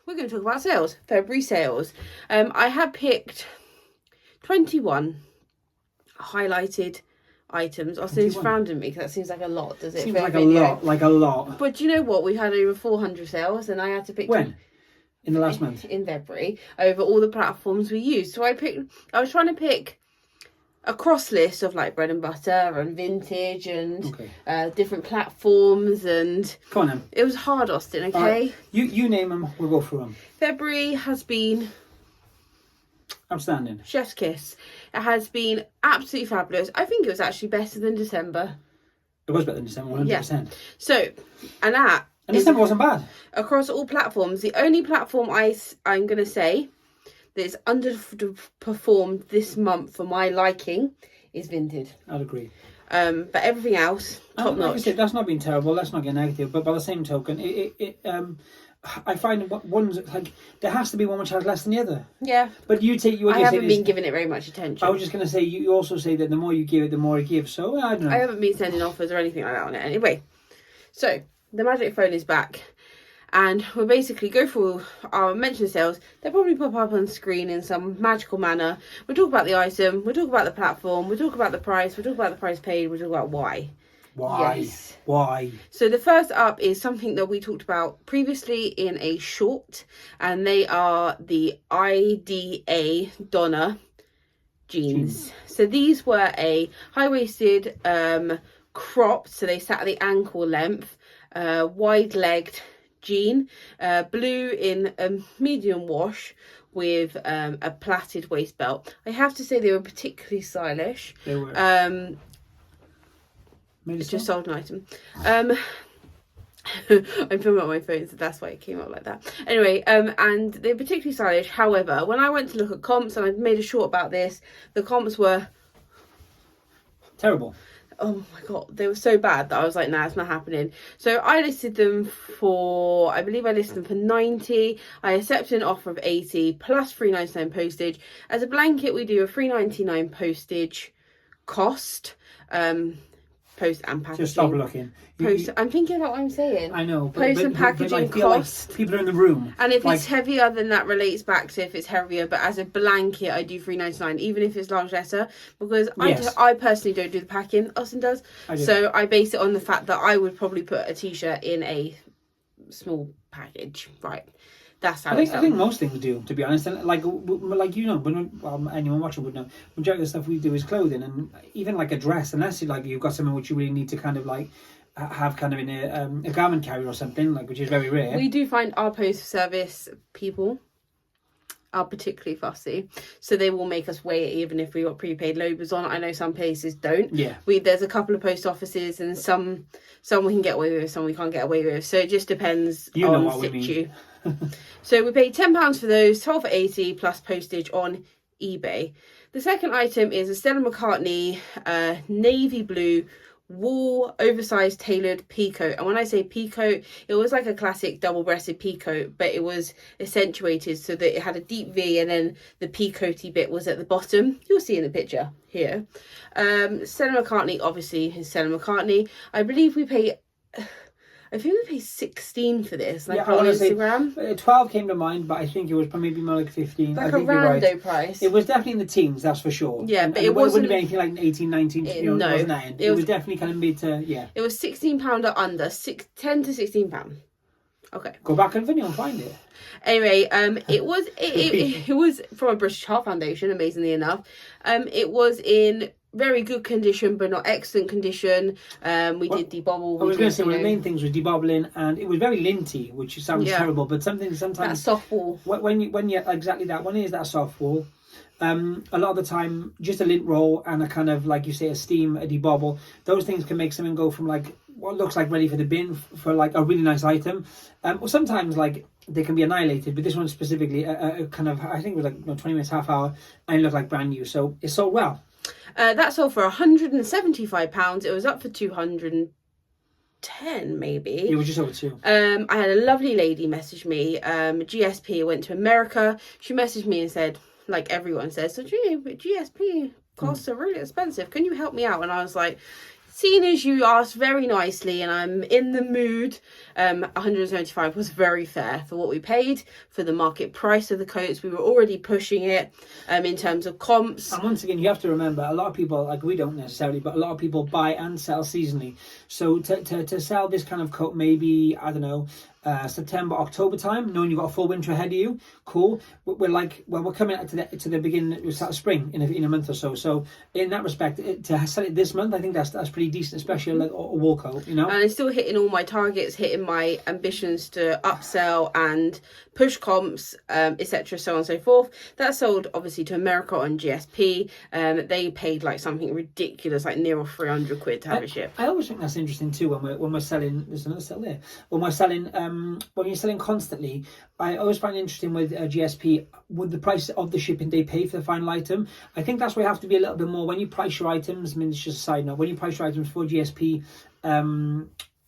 we're going to talk about sales, February sales. I have picked 21 highlighted items. Austin's frowned at me because that seems like a lot, does it? Seems like a lot. But do you know what? We've had over 400 sales, and I had to pick... When? In the last month? In February, over all the platforms we used. So I was trying to pick a cross list of like bread and butter and vintage and different platforms, and... Come on then. It was hard, Austin, okay? Right. You name them, we'll go through them. February has been... outstanding. Chef's kiss. It has been absolutely fabulous. I think it was actually better than December. It was better than December, 100%. Yeah. So, and December wasn't bad. Across all platforms, the only platform I'm going to say that is underperformed this month for my liking is Vinted. I'd agree. But everything else, top notch. Like I said, that's not been terrible. Let's not get negative. But by the same token, I find one's like there has to be one which has less than the other. Yeah. But I haven't been giving it very much attention. I was just going to say, you also say that the more you give it, the more it gives. So I don't know. I haven't been sending offers or anything like that on it. Anyway, so the magic phone is back, and we'll basically go through our mention sales. They'll probably pop up on screen in some magical manner. We'll talk about the item. We'll talk about the platform. We'll talk about the price. We'll talk about the price paid. We'll talk about why. Yes. Why? So the first up is something that we talked about previously in a short, and they are the IDA Donna jeans. So these were a high-waisted cropped, so they sat at the ankle length, wide-legged jean, blue in a medium wash with a plaited waist belt. I have to say they were particularly stylish. They were. It's just sold an item. I'm filming on my phone, so that's why it came up like that. Anyway, and they're particularly stylish. However, when I went to look at comps, and I made a short about this, the comps were terrible. Oh my god, they were so bad that I was like, nah, it's not happening. So I listed them for, I believe I listed them for 90. I accepted an offer of 80 plus $3.99 postage. As a blanket, we do a $3.99 postage cost. Post and packaging. Just stop looking. I'm thinking about what I'm saying. I know. Post and packaging cost. Like people are in the room. And if it's heavier, then that relates back to if it's heavier. But as a blanket, I do $3.99, even if it's large letter, because I personally don't do the packing. Austin does. So I base it on the fact that I would probably put a t-shirt in a small package. Right. That's how I think most things do, to be honest. And like you know, when anyone watching would know, majority of the stuff we do is clothing, and even like a dress, unless you've got something which you really need to kind of like have kind of in a garment carrier or something, like, which is very rare. We do find our post service people are particularly fussy, so they will make us wait even if we got prepaid labels on. I know some places don't. Yeah. There's a couple of post offices, and some we can get away with, some we can't get away with. So it just depends on situ. So we paid £10 for those, 12 for 80 plus postage on eBay. The second item is a Stella McCartney navy blue wool oversized tailored peacoat. And when I say peacoat, it was like a classic double-breasted peacoat, but it was accentuated so that it had a deep V, and then the peacoaty bit was at the bottom. You'll see in the picture here. Stella McCartney obviously is Stella McCartney. I believe we pay... I think we paid 16 for this, like on Instagram. 12 came to mind, but I think it was maybe more like 15. Like I a rando price. It was definitely in the teens, that's for sure. Yeah, but it wasn't... wouldn't have been anything like 18, 19, it wasn't that. It was definitely kind of mid to, yeah. It was £16 or under, £10 to £16. Okay. Go back on the video and find it. Anyway, it was from a British Heart Foundation, amazingly enough. It was in very good condition, but not excellent condition. We did debobble. I was going to say, one of the main things was debobbling, and it was very linty, which sounds terrible, but sometimes that soft wool. When you exactly that, when it is that soft wool, a lot of the time, just a lint roll and a kind of, like you say, a steam, a debobble, those things can make something go from like what looks like ready for the bin for like a really nice item, or sometimes like they can be annihilated, but this one specifically, a kind of, I think it was like 20 minutes, half hour, and it looked like brand new, so it sold well. That sold for £175. It was up for 210 maybe. It was just over 2. I had a lovely lady message me, GSP, went to America. She messaged me and said, like everyone says, so GSP costs are really expensive. Can you help me out? And I was like, seeing as you asked very nicely and I'm in the mood, 175 was very fair for what we paid for the market price of the coats. We were already pushing it in terms of comps. And once again, you have to remember, a lot of people, like we don't necessarily, but a lot of people buy and sell seasonally. So to sell this kind of coat, maybe, I don't know, September, October time, knowing you've got a full winter ahead of you, cool. We're like, well, we're coming out to the beginning, we start spring in a month or so. So in that respect, to sell it this month, I think that's pretty decent, especially like a wool coat, you know. And it's still hitting all my targets, hitting my ambitions to upsell and push comps, etc., so on and so forth. That sold obviously to America on GSP. They paid like something ridiculous, like near or 300 quid to have it shipped. I always think that's interesting too when we're selling. There's another sell there. When we're selling, when you're selling constantly, I always find it interesting with GSP, with the price of the shipping they pay for the final item. I think that's where you have to be a little bit more when you price your items. I mean, it's just a side note. When you price your items for GSP,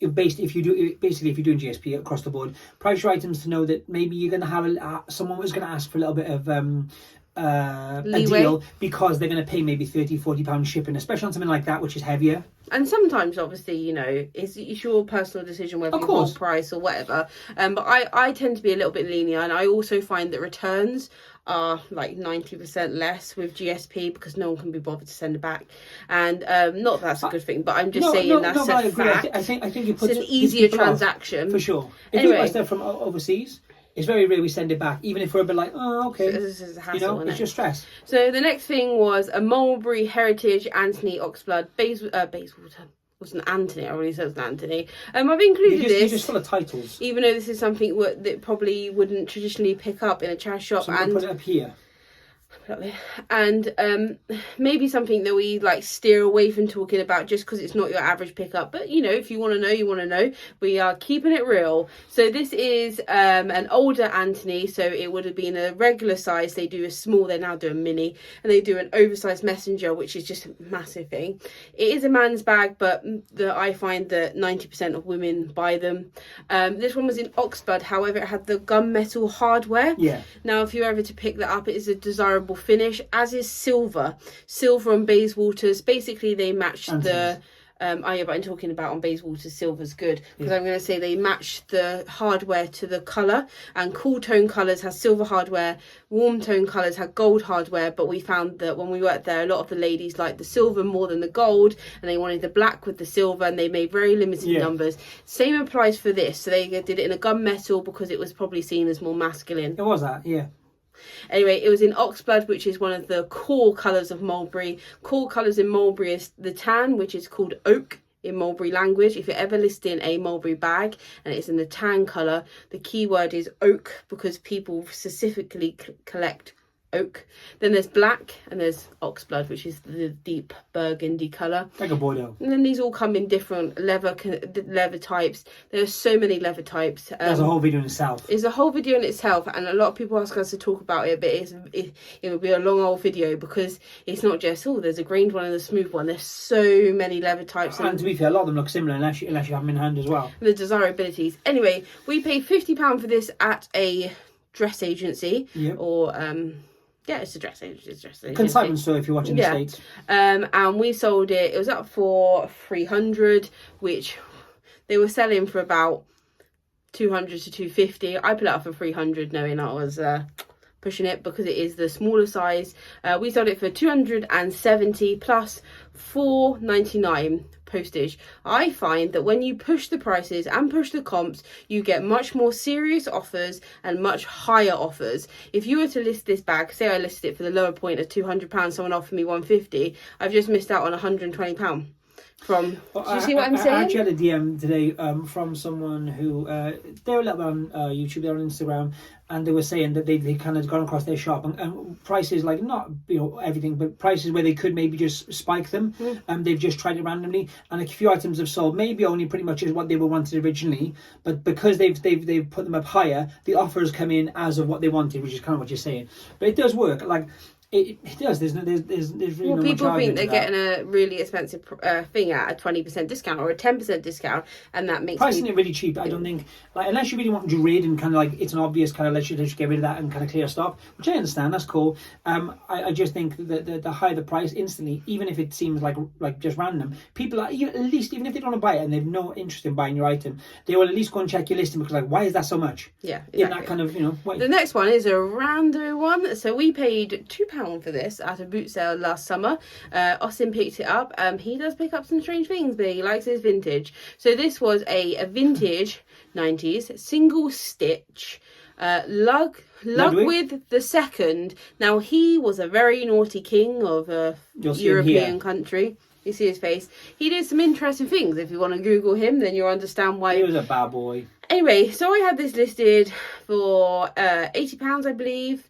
if you're doing GSP across the board, price your items to know that maybe you're going to have someone was going to ask for a little bit of a deal because they're going to pay maybe £30-40 shipping, especially on something like that which is heavier. And sometimes, obviously, you know, it's your personal decision whether you hold price or whatever. But I tend to be a little bit lenient, and I also find that returns are like 90% less with GSP because no one can be bothered to send it back. And not that that's a good thing, but I'm just saying that's a fact. I think you put it's an easier transaction for sure. If you buy stuff from overseas, it's very rare we send it back, even if we're a bit like, oh, okay. This is a hassle, you know, it's just stress. So the next thing was a Mulberry Heritage Antony Oxblood Bayswater. It wasn't Antony, I already said it was Antony. I've included this. You're just full of titles. Even though this is something that probably wouldn't traditionally pick up in a charity shop. So and put it up here. And maybe something that we like steer away from talking about just because it's not your average pickup, but you know, if you want to know, you want to know. We are keeping it real. So this is an older Antony, so it would have been a regular size. They do a small, they now do a mini, and they do an oversized messenger, which is just a massive thing. It is a man's bag, but I find that 90% of women buy them. This one was in Oxblood, however it had the gunmetal hardware. Yeah. Now if you're ever to pick that up, it is a desirable finish, as is silver and Bayswater's. Basically they match the but I'm talking about on Bayswater's silver's good because I'm going to say they match the hardware to the colour, and cool tone colours has silver hardware, warm tone colours have gold hardware, but we found that when we worked there, a lot of the ladies liked the silver more than the gold, and they wanted the black with the silver, and they made very limited numbers. Same applies for this, so they did it in a gunmetal because it was probably seen as more masculine. It was that, yeah. Anyway, it was in Oxblood, which is one of the core colours of Mulberry. Core colours in Mulberry is the tan, which is called oak in Mulberry language. If you're ever listing a Mulberry bag and it's in the tan colour, the keyword is oak because people specifically collect oak. Then there's black and there's Oxblood, which is the deep burgundy colour. Like a Bordeaux. And then these all come in different leather types. There are so many leather types. There's a whole video in itself. It's a whole video in itself, and a lot of people ask us to talk about it, but it would be a long old video because it's not just, there's a grained one and a smooth one. There's so many leather types. And to be fair, a lot of them look similar unless you have them in hand as well. The desirabilities. Anyway, we paid £50 for this at a dress agency or... yeah, it's a dress agency. Consignment store if you're watching the States. And we sold it. It was up for 300, which they were selling for about 200 to 250. I put it up for 300, knowing I was pushing it because it is the smaller size. We sold it for 270 plus $4.99 postage. I find that when you push the prices and push the comps, you get much more serious offers and much higher offers. If you were to list this bag, say I listed it for the lower point of £200, someone offered me £150, I've just missed out on £120 from... Do you see what I'm saying? I actually had a DM today from someone who they were a little bit on YouTube, they're on Instagram, and they were saying that they kind of gone across their shop and prices, like, not everything, but prices where they could maybe just spike them. They've just tried it randomly, and a few items have sold maybe only pretty much as what they were wanted originally, but because they've put them up higher, the offers come in as of what they wanted, which is kind of what you're saying. But it does work. Like, It does. There's really no people much think they're that. getting a really expensive thing at a 20% discount or a 10% discount, and that makes pricing it really cheap. I don't think, like, unless you really want to rid and kind of like it's an obvious kind of let's just get rid of that and kind of clear stock, which I understand. That's cool. I just think that the higher the price instantly, even if it seems like just random, people are at least, even if they don't want to buy it and they've no interest in buying your item, they will at least go and check your listing because like, why is that so much? Yeah, exactly. In that kind of way. The next one is a rando one. So we paid £2 for this at a boot sale last summer. Austin picked it up. He does pick up some strange things, but he likes his vintage. So this was a vintage 90s single stitch lug with the second. Now he was a very naughty king of a European country. You see his face. He did some interesting things. If you want to Google him, then you'll understand why. He was a bad boy. Anyway, so I had this listed for £80, I believe,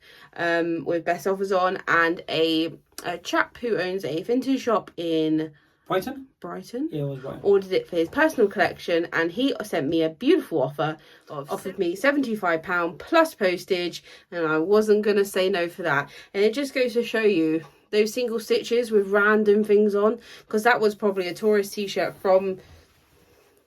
with best offers on, and a chap who owns a vintage shop in Brighton. Yeah, it was Brighton. Ordered it for his personal collection, and he sent me a beautiful offer. Offered me £75 plus postage, and I wasn't going to say no for that. And it just goes to show you those single stitches with random things on, because that was probably a tourist t-shirt from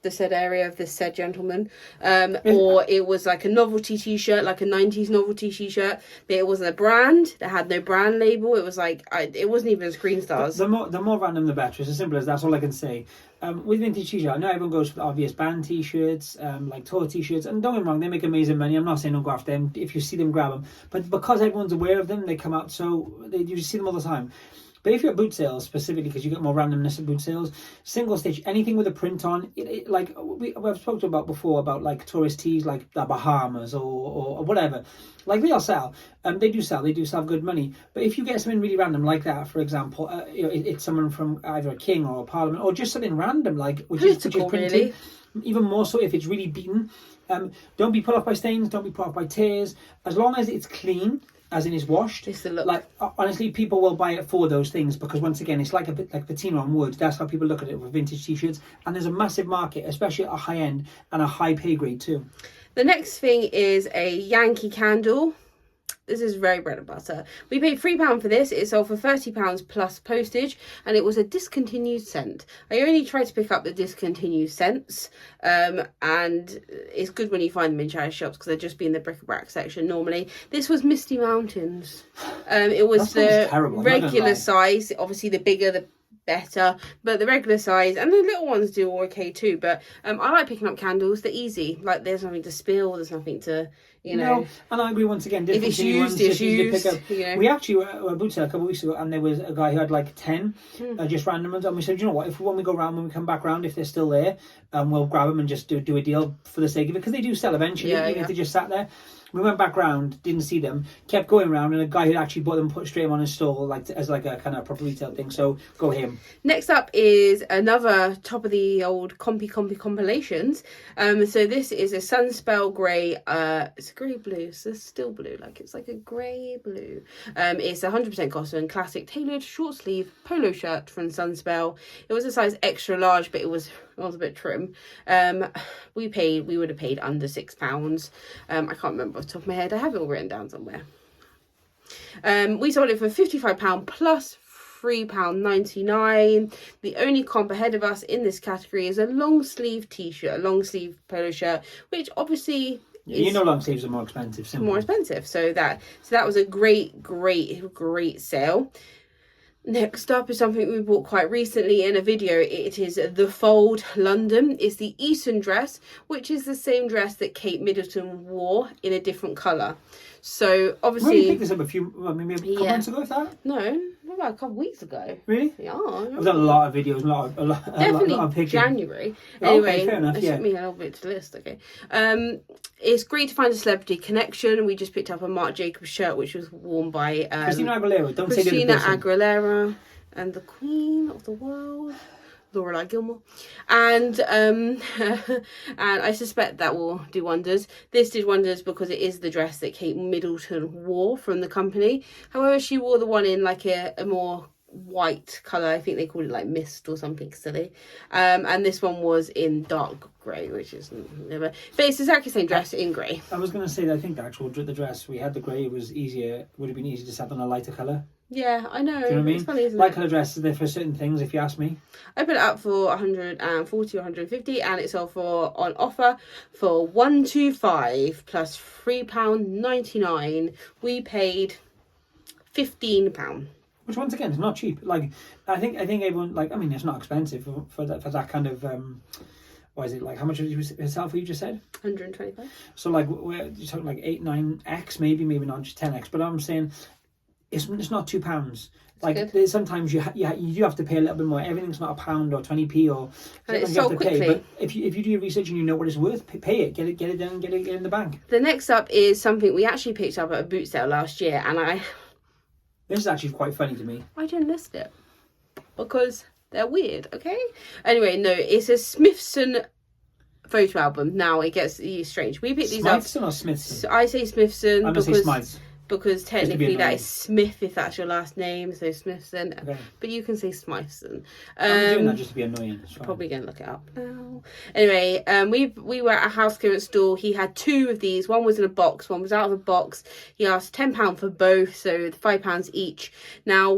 the said area of this said gentleman, or it was like a novelty t-shirt, like a 90s novelty t-shirt, but it wasn't a brand. That had no brand label. It was like it wasn't even Screen Stars. The more random the better. It's as simple as that's all I can say. With vintage t-shirt, I know everyone goes for the obvious band t-shirts, like tour t-shirts, and don't get me wrong, they make amazing money. I'm not saying don't go after them. If you see them, grab them. But because everyone's aware of them, they come out, so you see them all the time. But if you're at boot sales, specifically because you get more randomness at boot sales, single stitch, anything with a print on, like we've spoken about before, about like tourist tees, like the Bahamas or whatever, like they'll sell. They do sell good money. But if you get something really random like that, for example, it's someone from either a king or a parliament, or just something random like which is printed. Really? Even more so if it's really beaten. Don't be put off by stains. Don't be put off by tears. As long as it's clean, as in it's washed. It's the look. Like honestly, people will buy it for those things because once again, it's like a bit like patina on wood. That's how people look at it with vintage t-shirts. And there's a massive market, especially at a high end and a high pay grade too. The next thing is a Yankee candle. This is very bread and butter. We paid £3 for this. It sold for £30 plus postage, and it was a discontinued scent. I only try to pick up the discontinued scents, and it's good when you find them in charity shops because they're just be in the bric-a-brac section normally. This was Misty Mountains. It was the regular size. Obviously, the bigger the better, but the regular size and the little ones do okay too. But I like picking up candles. They're easy. Like there's nothing to spill. There's nothing to No, and I agree once again. If it's used, it's used. We actually were at boot sale a couple of weeks ago, and there was a guy who had like 10 just random ones, and we said, you know what? When we go round, when we come back round, if they're still there, we'll grab them and just do a deal for the sake of it because they do sell eventually, even if they just sat there. We went back round, didn't see them, kept going round, and a guy who actually bought them put straight on his stall, like as like a kind of proper retail thing. So go him. Next up is another top of the old compy compilations. So this is a Sunspel grey. It's a grey blue. So it's still blue, like it's like a grey blue. It's 100% cotton, classic tailored short sleeve polo shirt from Sunspel. It was a size extra large, but it was a bit trim. We would have paid under £6. I can't remember off the top of my head. I have it all written down somewhere. We sold it for £55 plus £3.99. The only comp ahead of us in this category is a long sleeve t-shirt, a long sleeve polo shirt, which obviously long sleeves are more expensive. Simple. More expensive. So that was a great sale. Next up is something we bought quite recently in a video. It is the Fold London. It's the Eaton dress, which is the same dress that Kate Middleton wore in a different colour. So obviously, you picked this up maybe a couple months ago. Is that? No, about a couple of weeks ago. Really? Yeah. I've done a lot of videos, a lot of pictures. January. Anyway, okay, fair enough. It took me a little bit to list. Okay. It's great to find a celebrity connection. We just picked up a Marc Jacobs shirt, which was worn by Christina Aguilera. Don't say Christina Aguilera and the Queen of the World, Lorelai Gilmore, and and I suspect that will do wonders. This did wonders because it is the dress that Kate Middleton wore from the company. However, she wore the one in like a more white colour. I think they called it like mist or something silly. And this one was in dark grey, which is never. But it's exactly the same dress in grey. I was going to say that I think the dress we had the grey would have been easier to set on a lighter colour. Yeah, I know. Do you know what I mean? It's funny, isn't Light colour dresses, they're for certain things, if you ask me. I put it up for 140 or 150, and it's on offer for 125 plus £3.99. We paid £15. Which once again is not cheap. Like I think everyone, like, I mean, it's not expensive for that kind of what is it, like, how much did you sell for, you just said? 125. So like you're talking like 8-9x, maybe not just 10x, but I'm saying it's not £2. Like there's sometimes you do have to pay a little bit more. Everything's not £1 or 20p or and it's you sold have to quickly. pay. But if you do your research and you know what it's worth, pay it, get it done, get it in the bank. The next up is something we actually picked up at a boot sale last year, and this is actually quite funny to me. I didn't list it because they're weird. Okay. Anyway, no, it's a Smythson photo album. Now it gets strange. We picked these up. Smythson or Smythson? I say Smythson I'm gonna say Smyths. because technically that is Smith if that's your last name, so Smythson. Okay. But you can say Smythson. I'm doing that just to be annoying. Probably going to look it up now. Anyway, we were at a house clearance store. He had two of these. One was in a box, one was out of a box. He asked £10 for both, so £5 each. Now,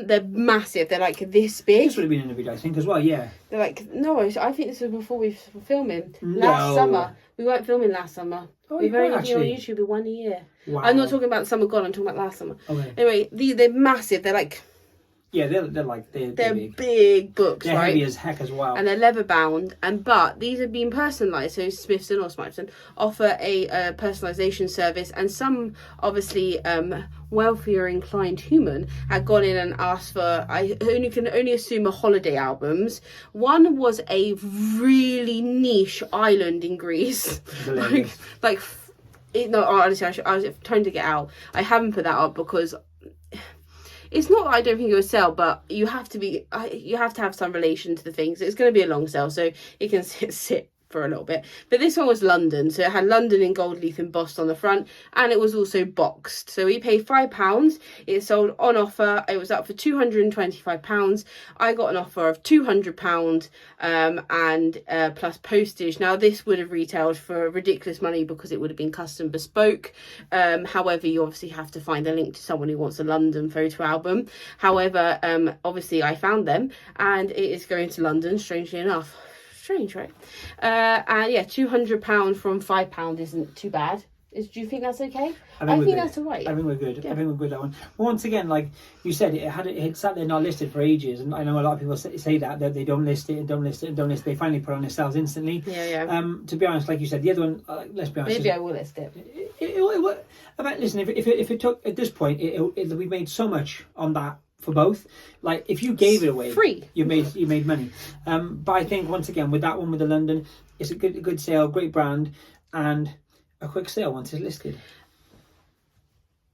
they're massive. They're like this big. This would have been in the video, I think, as well, yeah. They're like, no, I think this was before we were filming. Last summer. We weren't filming last summer. Oh, We've only been on YouTube 1 year. Wow. I'm not talking about the summer gone, I'm talking about last summer. Okay. Anyway, they're massive. They're like... Yeah, they're big books, they're right? heavy as heck as well. And they're leather bound. But these have been personalised. So Smythson or Smythson offer a personalisation service. And some, obviously, wealthier inclined human had gone in and asked for, I can only assume, holiday albums. One was a really niche island in Greece. Honestly, I was trying to get out. I haven't put that up because it's not that I don't think it will sell, but you have to have some relation to the things. It's going to be a long sale, so it can sit for a little bit. But this one was London, so it had London in gold leaf embossed on the front, and it was also boxed. So we paid £5. It sold on offer. It was up for £225. I got an offer of £200 and plus postage. Now this would have retailed for ridiculous money because it would have been custom bespoke. However, you obviously have to find a link to someone who wants a London photo album. However, obviously I found them, and it is going to London, strangely enough. Strange, right? And yeah, £200 from £5 isn't too bad. Do you think that's okay? I think that's all right. I think we're good. Yeah. I think we're good, that one. Once again, like you said, it sat there not listed for ages, and I know a lot of people say that they don't list it and don't list it and don't list it. They finally put it on themselves instantly. Yeah. To be honest, like you said, the other one, let's be honest. Maybe I will list it. Listen, if it took, at this point, we made so much on that. For both, like if you gave it away, free, you made money. But I think once again with that one, with the London, it's a good sale, great brand, and a quick sale once it's listed.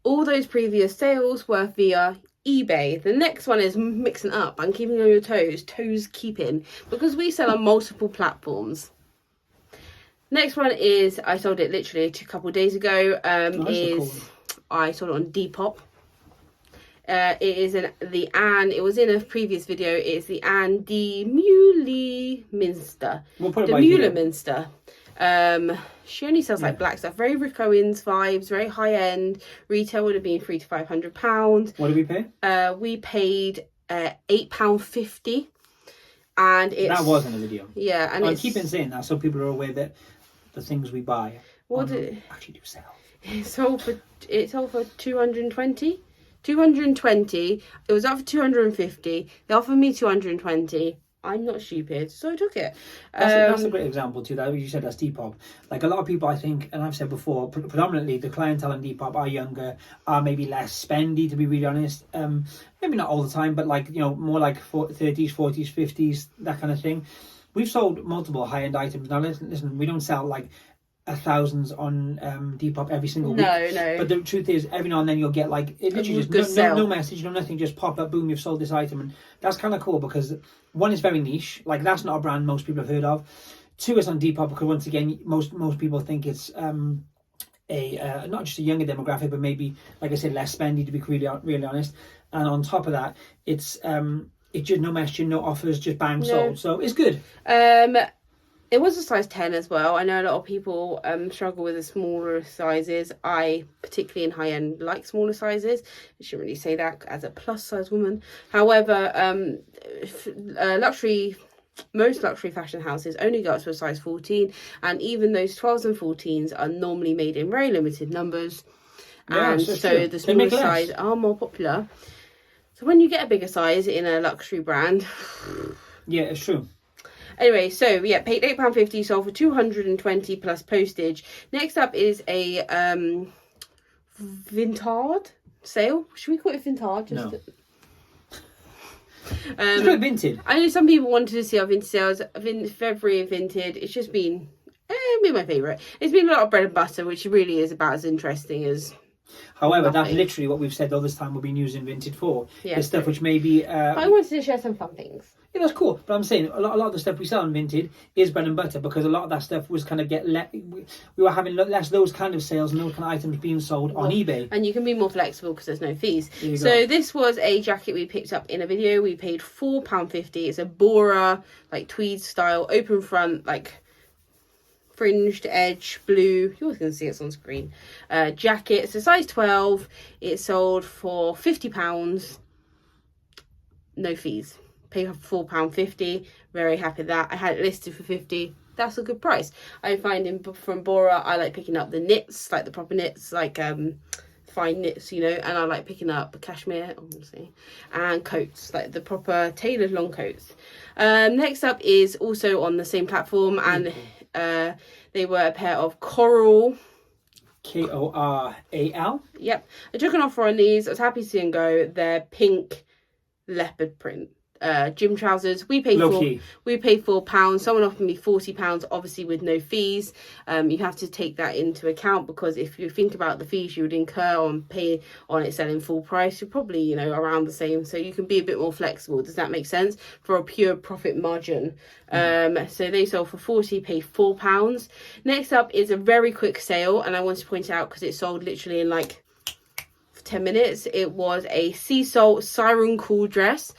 All those previous sales were via eBay. The next one is mixing up and keeping on your toes keeping, because we sell on multiple platforms. Next one is, I sold it literally a couple of days ago. I sold it on Depop. It is it was in a previous video. It's the Anne de Meuleminster. We'll put it by Meuleminster. She only sells like black stuff, very Rick Owens vibes, very high end. Retail would have been £300 to £500. What did we pay? We paid £8.50, and that was in the video. Yeah, and I keep on saying that so people are aware that the things we buy actually do sell. It sold for 220. 220. It was up for 250. They offered me 220. I'm not stupid, so I took it. That's a great example too. That you said, that's Depop. Like a lot of people, I think, and I've said before, predominantly the clientele in Depop are younger, are maybe less spendy, to be really honest. Maybe not all the time, but like, you know, more like 30s, 40s, 50s, that kind of thing. We've sold multiple high-end items. Now listen, we don't sell like thousands on Depop every single week. No. But the truth is, every now and then you'll get like literally just no message, no nothing, just pop up, boom, you've sold this item, and that's kind of cool because one is very niche, like that's not a brand most people have heard of. Two, is on Depop because once again, most people think it's not just a younger demographic, but maybe, like I said, less spendy, to be really honest. And on top of that, it's just no messaging, no offers, just bang, sold. So it's good. It was a size 10 as well. I know a lot of people struggle with the smaller sizes. I, particularly in high end, like smaller sizes. I shouldn't really say that as a plus size woman. However, most luxury fashion houses only go up to a size 14, and even those 12s and 14s are normally made in very limited numbers, and so the smaller size are more popular. So when you get a bigger size in a luxury brand, yeah, it's true. Anyway, so yeah, paid £8.50, sold for 220 plus postage. Next up is a Vintard sale. Should we call it Vintard? No. It's quite vintage. I know some people wanted to see our vintage sales. February Vinted. It's just been my favourite. It's been a lot of bread and butter, which really is about as interesting as. However, that's literally what we've said all this time we've been using Vinted for. Yeah, the stuff which maybe. I wanted to share some fun things. Yeah, that's cool. But I'm saying a lot of the stuff we sell on Vinted is bread and butter, because a lot of that stuff was kind of we were having less those kind of sales and those kind of items being sold on eBay. And you can be more flexible because there's no fees. So this was a jacket we picked up in a video. We paid £4.50. It's a Bora, like tweed style, open front, like fringed edge blue. You're going to see it on screen. Jacket. It's a size 12. It sold for £50. No fees. Paid £4.50. Very happy with that. I had it listed for £50. That's a good price. I find from Bora, I like picking up the knits, like the proper knits, like fine knits, you know, and I like picking up cashmere, obviously, and coats, like the proper tailored long coats. Next up is also on the same platform, and they were a pair of coral. Koral. Yep. I took an offer on these. I was happy to see them go. They're pink leopard print. Gym trousers. We paid £4. Someone offered me £40, obviously with no fees. You have to take that into account, because if you think about the fees you would incur on pay on it selling full price, you're probably, you know, around the same. So you can be a bit more flexible. Does that make sense? For a pure profit margin. So they sold for £40, paid £4. Next up is a very quick sale, and I want to point out because it sold literally in like 10 minutes. It was a Seasalt Siren cool dress.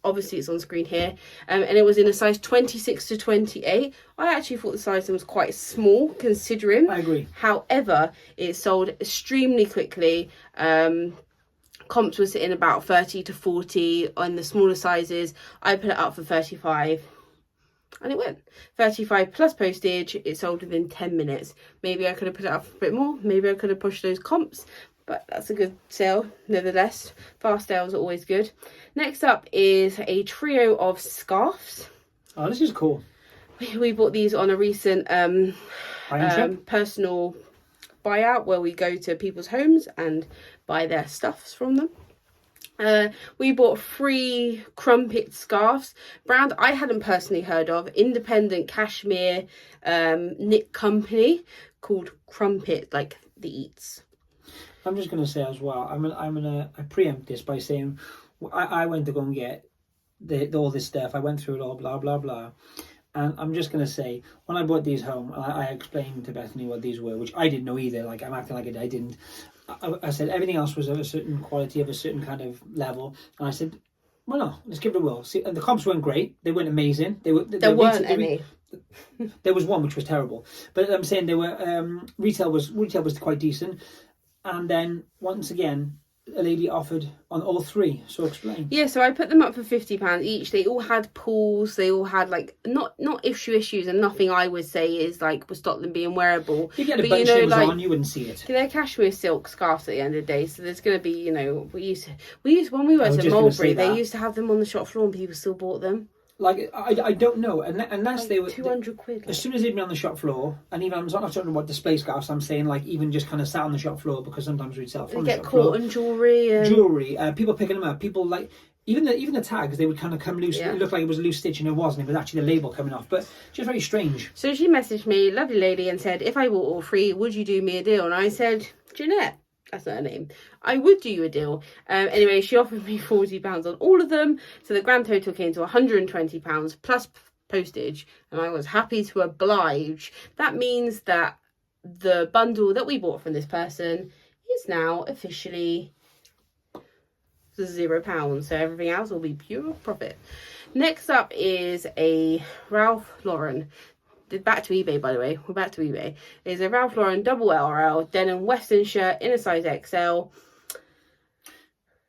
Obviously it's on screen here, and it was in a size 26 to 28. I actually thought the size was quite small considering. I agree. However, it sold extremely quickly. Comps were sitting about 30 to 40 on the smaller sizes. I put it up for 35. And it went 35 plus postage. It sold within 10 minutes. Maybe I could have put it up a bit more. Maybe I could have pushed those comps. But that's a good sale, nevertheless. Fast sales are always good. Next up is a trio of scarves. Oh, this is cool. We bought these on a recent personal buyout, where we go to people's homes and buy their stuffs from them. We bought 3 crumpet scarves. Brand I hadn't personally heard of. Independent cashmere knit company called Crumpet, like the Eats. I'm just going to say as well, I preempt this by saying I went to go and get all this stuff. I went through it all, blah, blah, blah. And I'm just going to say, when I brought these home, I explained to Bethany what these were, which I didn't know either. Like, I'm acting like I didn't. I said everything else was of a certain quality, of a certain kind of level. And I said, well, no, let's give it a whirl. See, and the comps weren't great. They weren't amazing. There weren't any. There was one which was terrible. But I'm saying they were retail was quite decent. And then once again, a lady offered on all 3. So explain. Yeah, so I put them up for £50 each. They all had pulls. They all had like not issues, and nothing I would say is like would stop them being wearable. If you had a bunch of like, on, you wouldn't see it. They're cashmere silk scarves at the end of the day, so there's going to be, you know, we used when we worked at Mulberry, they used to have them on the shop floor, and people still bought them. Like, I don't know, unless like they were 200 quid. Like. As soon as they'd been on the shop floor, and even I'm not talking about display scarves, I'm saying like even just kind of sat on the shop floor, because sometimes we'd sell from the shop floor. Get caught on jewellery, people picking them up, people like even the tags, they would kind of come loose. Yeah. It looked like it was a loose stitch, and it wasn't. It was actually the label coming off, but just very strange. So she messaged me, lovely lady, and said, if I bought all 3, would you do me a deal? And I said, Jeanette. That's not her name. I would do you a deal. Anyway, she offered me £40 on all of them. So the grand total came to £120 plus postage. And I was happy to oblige. That means that the bundle that we bought from this person is now officially £0. So everything else will be pure profit. Next up is a Ralph Lauren. Back to eBay, by the way. We're back to eBay. It's a Ralph Lauren double LRL denim western shirt in a size XL.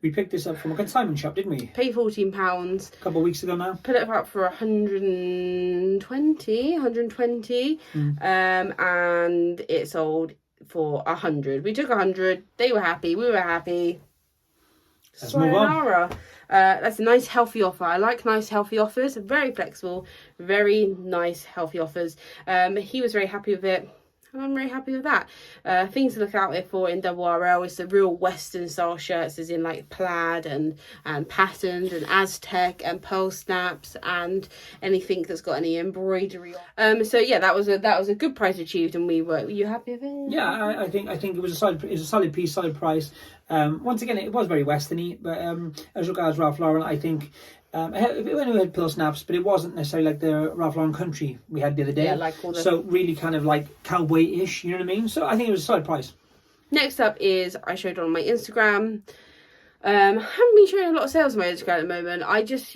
We picked this up from a consignment shop, didn't we? Paid £14. A couple of weeks ago now. Put it up for 120. And it sold for 100. We took 100. They were happy. We were happy. Let's move on. That's a nice healthy offer. I like nice healthy offers. Very flexible, very nice healthy offers. He was very happy with it, and I'm very happy with that. Things to look out for in double RL is the real Western style shirts, as in like plaid and patterned and Aztec and pearl snaps and anything that's got any embroidery on. So yeah, that was a good price achieved, and were you happy with it? Yeah, I think it was a solid piece, solid price. Once again, it was very westerny, but as regards Ralph Lauren, I think it went with pearl snaps, but it wasn't necessarily like the Ralph Lauren country we had the other day. Yeah, like all the... So really kind of like cowboy-ish, you know what I mean? So I think it was a solid price. Next up is, I showed on my Instagram. I haven't been showing a lot of sales on my Instagram at the moment. I just,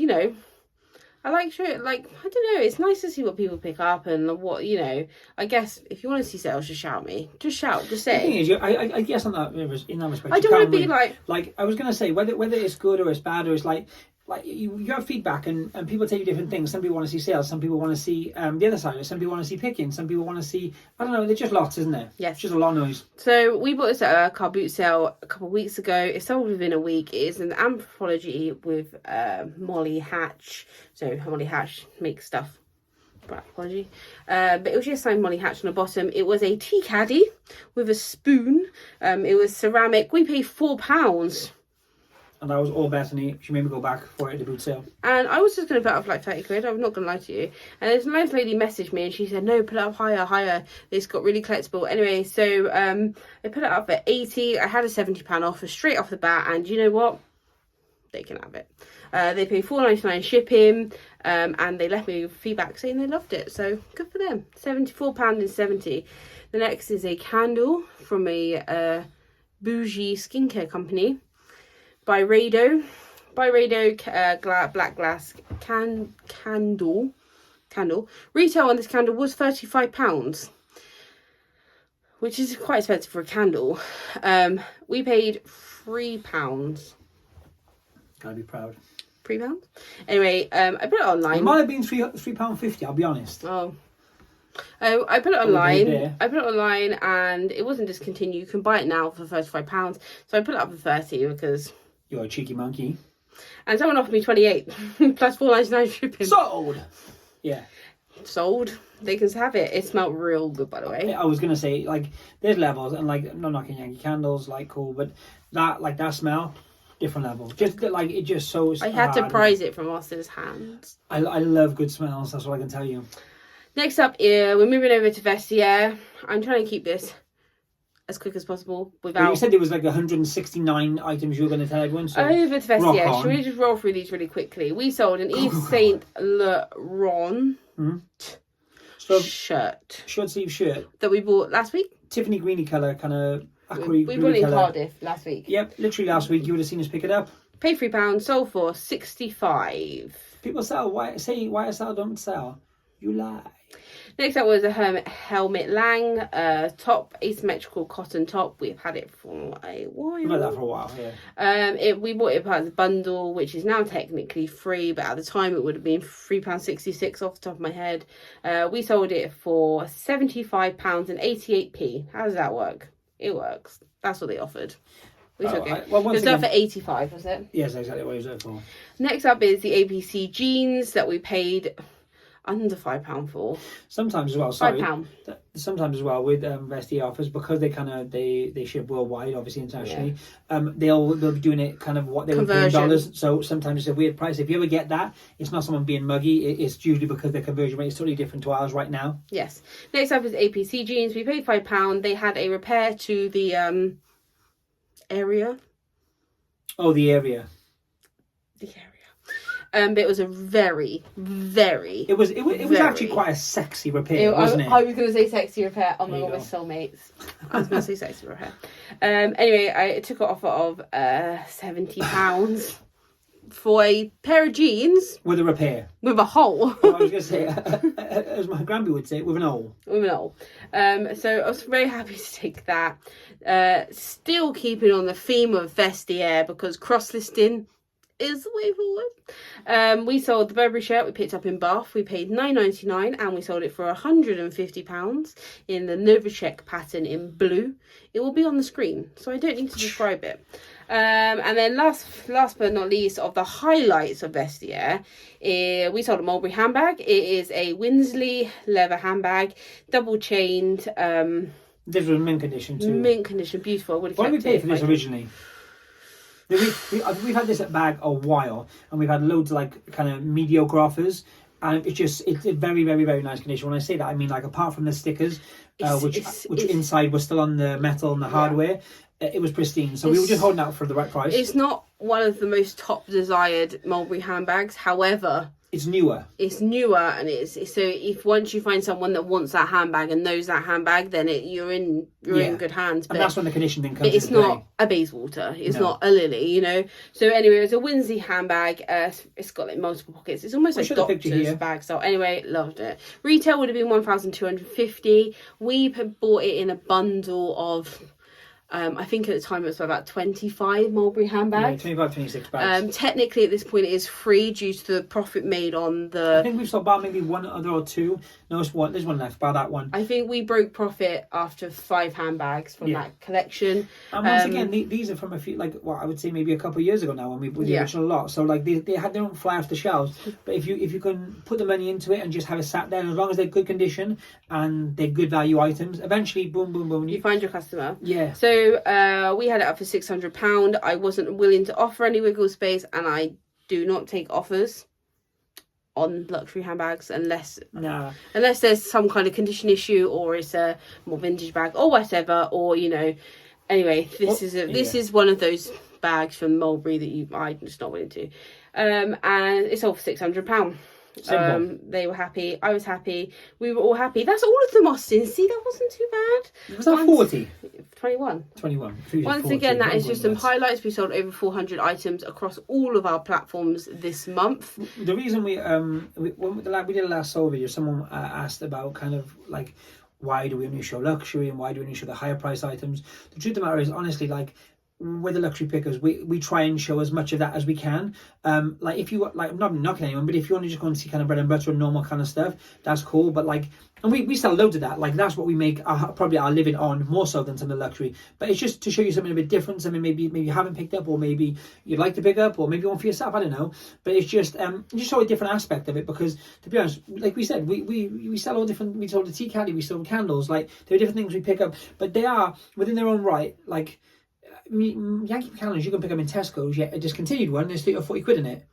I like showing, I don't know, it's nice to see what people pick up and what, I guess if you want to see sales, just shout me. Just shout, just say. The thing is, I guess in that respect, I don't want to be like, I was going to say, whether it's good or it's bad or it's like you have feedback and people tell you different things. Some people want to see sales, some people want to see the other side, some people want to see picking, some people want to see, I don't know, there's just lots, isn't there? Yes. It's just a lot of noise. So we bought this at a car boot sale a couple of weeks ago. It sold within a week. It is an anthology with Molly Hatch. So Molly Hatch makes stuff. Apology. But it was just signed Molly Hatch on the bottom. It was a tea caddy with a spoon. It was ceramic. We paid £4. And that was all Bethany. She made me go back for it at the boot sale. And I was just going to put it up for like 30 quid. I'm not going to lie to you. And this nice lady messaged me and she said, no, put it up higher. It's got really collectible. Anyway, so I put it up at 80. I had a £70 offer straight off the bat. And you know what? They can have it. They paid $4.99 shipping. And they left me feedback saying they loved it. So good for them. £74.70. The next is a candle from a bougie skincare company. Byredo black glass candle. Retail on this candle was £35, which is quite expensive for a candle. We paid £3. Gotta be proud. £3. Anyway, I put it online. It might have been £3.50. I'll be honest. Oh, I put it online. And it wasn't discontinued. You can buy it now for £35. So I put it up for 30 because. You're a cheeky monkey. And someone offered me 28 plus $4.99 shipping. Sold! Yeah. Sold. They can have it. It smelled real good, by the way. I was going to say, there's levels, and, I'm not knocking Yankee candles, cool, but that smell, different level. Just, it just so... I had to prize it from Austin's hands. I love good smells, that's what I can tell you. Next up, we're moving over to Vestiaire. I'm trying to keep this as quick as possible without... Well, you said there was 169 items you were going to tell everyone, so... Over to Vestiaire. Should we just roll through these really quickly? We sold an Yves Saint Laurent shirt. Short sleeve shirt. That we bought last week. Tiffany greeny colour, kind of... We bought it in Cardiff last week. Yep, literally last week. You would have seen us pick it up. Paid £3, sold for £65. People sell. Why I sell, don't sell. You lie. Next up was a Helmut Lang top, asymmetrical cotton top. We've had it for a while. We've had that for a while, yeah. We bought it part of the bundle, which is now technically free, but at the time it would have been £3.66 off the top of my head. We sold it for £75 and 88p. How does that work? It works. That's what they offered. We took it. Well, it was done for 85, was it? Yes, exactly what it was there for. Next up is the ABC jeans that we paid under £5 for. Sometimes as well, sorry. £5. Sometimes as well with Vestiaire offers, because they ship worldwide, obviously internationally. Yeah. They'll be doing it kind of what they would pay in dollars. So sometimes it's a weird price. If you ever get that, it's not someone being muggy. It's usually because their conversion rate is totally different to ours right now. Yes. Next up is APC jeans. We paid £5. They had a repair to the area. Oh, the area. The area. But it was a very, very... It was actually quite a sexy repair, wasn't it? I was going to say sexy repair. Oh my God, we're soulmates. I was going to say sexy repair. Anyway, I took an offer of £70. for a pair of jeans with a repair, with a hole. Well, I was going to say, as my grandma would say, with an hole. With an hole. So I was very happy to take that. Still keeping on the theme of vestiaire, because cross-listing is the way forward. We sold the Burberry shirt we picked up in Bath. We paid £9.99 and we sold it for £150 in the Novacek pattern in blue. It will be on the screen, so I don't need to describe it. And then last but not least, of the highlights of vestiaire, we sold a Mulberry handbag. It is a Winsley leather handbag, double chained. This was mint condition too. Mint condition, beautiful. What did we pay for this originally? We've had this bag a while, and we've had loads of like kind of mediocre offers, and it's very, very, very nice condition. When I say that, I mean like apart from the stickers, which inside was still on the metal and the hardware, it was pristine. So we were just holding out for the right price. It's not one of the most top desired Mulberry handbags, however. It's newer, and it's so if once you find someone that wants that handbag and knows that handbag, then you're in good hands. And that's when the condition thing comes. But it's not a Bayswater, it's not a Lily, you know. So anyway, it's a Winsley handbag. It's got like multiple pockets. It's almost like doctor's bag. So anyway, loved it. Retail would have been £1,250. We bought it in a bundle of. I think at the time it was about 25 Mulberry handbags. Yeah, 25, 26 bags. Technically at this point it is free due to the profit made on the... I think we've sold about maybe one other or two. No, there's one left, about that one. I think we broke profit after 5 handbags from that collection. And once again, these are from a few, I would say maybe a couple of years ago now when we bought the original lot. So like they don't fly off the shelves. But if you can put the money into it and just have it sat there, and as long as they're good condition and they're good value items, eventually boom, boom, boom. You find your customer. Yeah. So we had it up for £600. I wasn't willing to offer any wiggle space, and I do not take offers on luxury handbags unless there's some kind of condition issue, or it's a more vintage bag or whatever, or anyway, this is one of those bags from Mulberry that I'm just not willing to. And it's all for £600. They were happy, I was happy, we were all happy. That's all of them, Austin. See, that wasn't too bad. Was that 40? 21. Once 40, again, that is just some highlights. We sold over 400 items across all of our platforms this month. The reason we did a last soul video, someone asked about kind of like, why do we only show luxury and why do we only show the higher price items? The truth of the matter is, honestly, like, with the luxury pickers, we try and show as much of that as we can. Like if you like, I'm not knocking anyone, but if you want to just go and see kind of bread and butter and normal kind of stuff, that's cool. But like, and we sell loads of that. Like that's what we make probably our living on, more so than some of the luxury. But it's just to show you something a bit different. Something maybe you haven't picked up, or maybe you'd like to pick up, or maybe one for yourself. I don't know. But it's just show a different aspect of it, because to be honest, like we said, we sell all different. We sold the tea caddy, we sold candles. Like there are different things we pick up, but they are within their own right. Like Yankee calendars you can pick up in Tesco's, a discontinued one, there's 30 or 40 quid in it.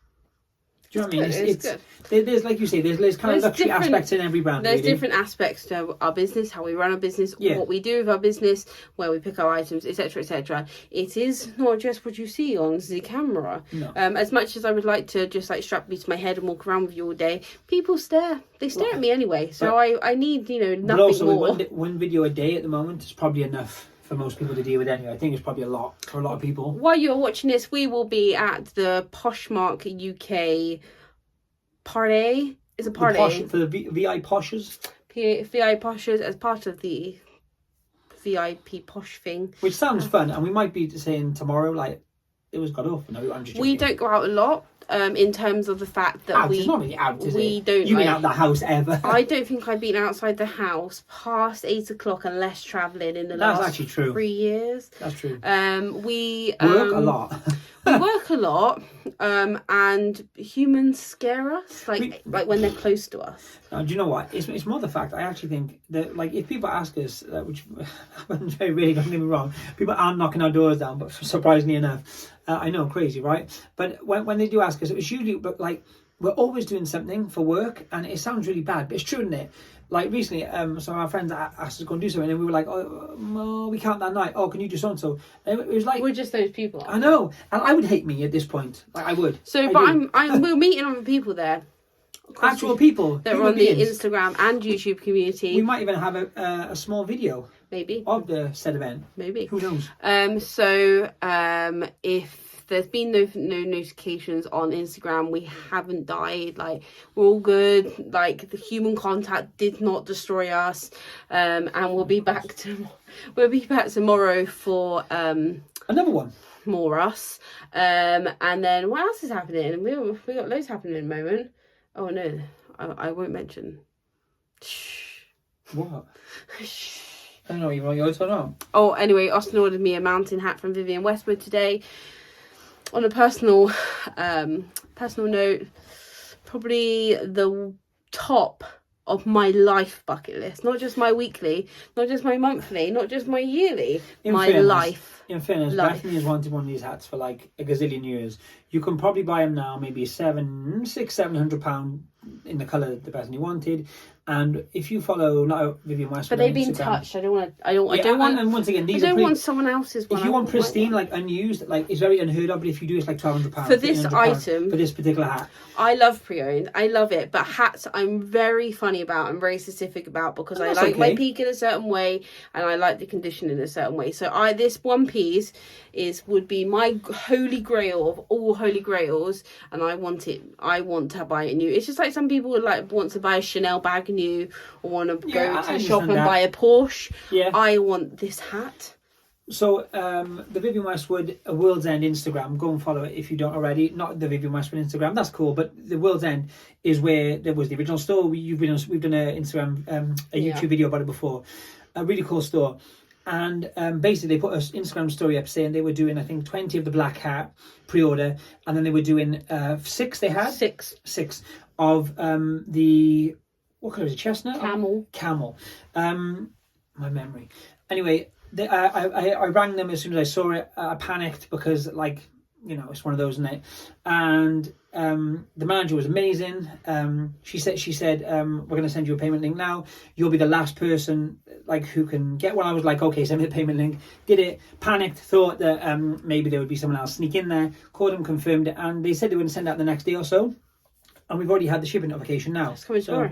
Do you know what I mean? It's good. There's like you say, there's kind of luxury aspects in every brand. There's different aspects to our business, how we run our business, what we do with our business, where we pick our items, etc., etc. It is not just what you see on the camera. No. As much as I would like to just like strap you to my head and walk around with you all day, people stare. They stare at me anyway. So I need nothing but also more. One video a day at the moment is probably enough for most people to deal with anyway. I think it's probably a lot for a lot of people. While you're watching this, we will be at the Poshmark UK party. Is a party for the VI Poshes? VI Poshes as part of the VIP Posh thing. Which sounds fun, and we might be saying tomorrow, like, it was got off. No, I'm just joking. We don't go out a lot. In terms of the fact that it's not really out, is we it? don't. You've been out the house ever. I don't think I've been outside the house past 8 o'clock unless travelling in the last 3 years. That's true. We work a lot. We work a lot, and humans scare us, like when they're close to us. Do you know what? It's more the fact, I actually think that, like, if people ask us, which happens very rarely, don't get me wrong, people aren't knocking our doors down, but surprisingly enough, I know, crazy, right? But when they do ask us, it's usually, but like, we're always doing something for work, and it sounds really bad, but it's true, isn't it? Like recently, some of our friends asked us to go and do something, and we were like, "Oh, we can't that night. Oh, can you do so and so?" It was like we're just those people. I know, and I would hate me at this point. Like I would. So, we're meeting other people there. Actual people that are on the Instagram and YouTube community. We might even have a small video, maybe, of the said event. Maybe. Who knows? So if There's been no notifications on Instagram. We haven't died. Like, we're all good. Like, the human contact did not destroy us. And we'll be back tomorrow for another one. More us. And then what else is happening? We got loads happening at the moment. Oh no, I won't mention. Shh. What? Shh. I don't know, you want yours or not? Oh, anyway, Austin ordered me a mountain hat from Vivienne Westwood today. On a personal note, probably the top of my life bucket list. Not just my weekly, not just my monthly, not just my yearly. Life. In fairness, Bethany has wanted one of these hats for like a gazillion years. You can probably buy them now, maybe £700 in the colour that Bethany wanted. And if you follow not Vivienne Westwood, but they've been touched. I don't want. And once again, these I don't want someone else's one. If you want pristine, like unused, like it's very unheard of. But if you do, it's like £1,200 for this item, for this particular hat. I love pre-owned. I love it, but hats I'm very funny about. I'm very specific about because I like my peak in a certain way and I like the condition in a certain way. So this one piece would be my holy grail of all holy grails, and I want to buy it new. It's just like some people would want to buy a Chanel bag new or want to go to the shop and buy a Porsche. Yeah. I want this hat. So the Vivienne Westwood World's End Instagram, go and follow it if you don't already. Not the Vivienne Westwood Instagram, that's cool, but the World's End is where there was the original store. We've done a Instagram, a YouTube video about it before. A really cool store. And basically they put an Instagram story up saying they were doing, I think, 20 of the black hat pre-order, and then they were doing 6 of the, what colour is it, chestnut? Camel. My memory. Anyway, I rang them as soon as I saw it. I panicked because, like, you know, it's one of those, isn't it? And the manager was amazing. She said, we're going to send you a payment link now. You'll be the last person like who can get one. I was like, okay, send me the payment link. Did it, panicked, thought that maybe there would be someone else sneak in there. Called them, confirmed it, and they said they were going to send out the next day or so. And we've already had the shipping notification now. It's coming tomorrow.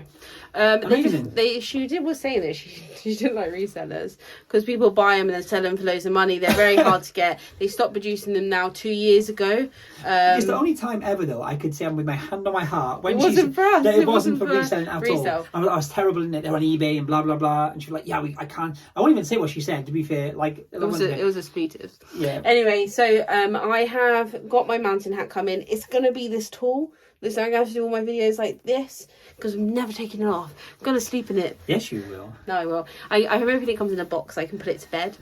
She was saying that she didn't like resellers because people buy them and then sell them for loads of money. They're very hard to get. They stopped producing them now 2 years ago. It's the only time ever though I could say I'm with my hand on my heart when it wasn't for us. It wasn't for reselling at all. I was terrible in it. They're on eBay and blah blah blah. And she was like, "Yeah, I can't." I won't even say what she said. To be fair, like it was a speeches. Yeah. Anyway, so I have got my mountain hat coming. It's gonna be this tall. This I'm going to have to do all my videos like this because I'm never taking it off. I'm going to sleep in it. Yes, you will. No, I will. I hope everything comes in a box. I can put it to bed.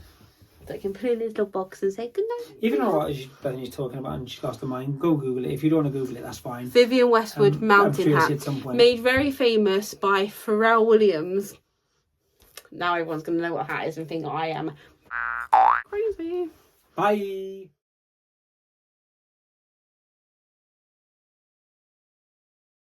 So I can put it in a little box and say good night. Even though what Bethany's talking about and she's lost her mind, go Google it. If you don't want to Google it, that's fine. Vivienne Westwood mountain hat. Made very famous by Pharrell Williams. Now everyone's going to know what hat is and think I am crazy. Bye.